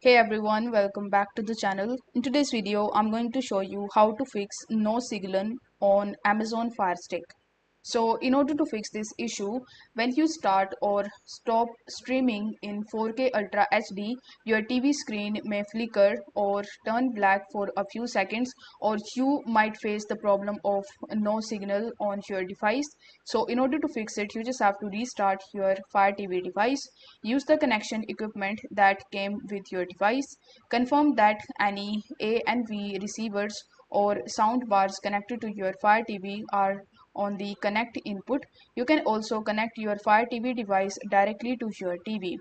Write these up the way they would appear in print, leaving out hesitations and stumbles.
Hey everyone, welcome back to the channel. In today's video, I'm going to show you how to fix no signal on Amazon Firestick. So in order to fix this issue, when you start or stop streaming in 4K Ultra HD, your TV screen may flicker or turn black for a few seconds, or you might face the problem of no signal on your device. So in order to fix it, you just have to restart your Fire TV device. Use the connection equipment that came with your device. Confirm that any A and V receivers or sound bars connected to your Fire TV are on the connect input. You can also connect your Fire TV device directly to your TV.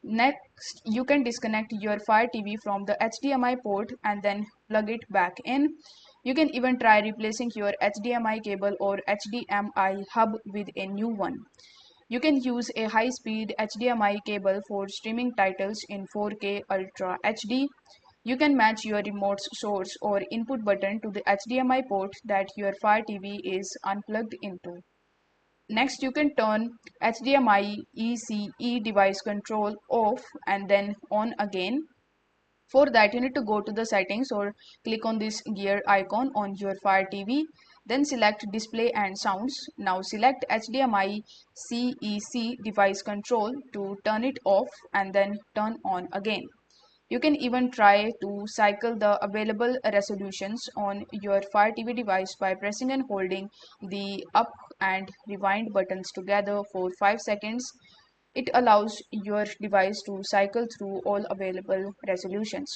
Next, you can disconnect your Fire TV from the HDMI port and then plug it back in. You can even try replacing your HDMI cable or HDMI hub with a new one. You can use a high-speed HDMI cable for streaming titles in 4K Ultra HD. You can match your remote's source or input button to the HDMI port that your Fire TV is unplugged into. Next, you can turn HDMI ECE device control off and then on again. For that, you need to go to the settings or click on this gear icon on your Fire TV. Then select display and sounds. Now select HDMI CEC device control to turn it off and then turn on again. You can even try to cycle the available resolutions on your Fire TV device by pressing and holding the up and rewind buttons together for 5 seconds. It allows your device to cycle through all available resolutions.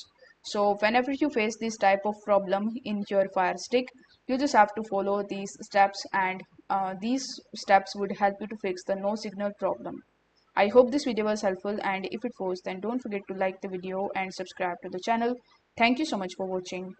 So whenever you face this type of problem in your Fire Stick, you just have to follow these steps, and these steps would help you to fix the no signal problem. I hope this video was helpful, and if it was, then don't forget to like the video and subscribe to the channel. Thank you so much for watching.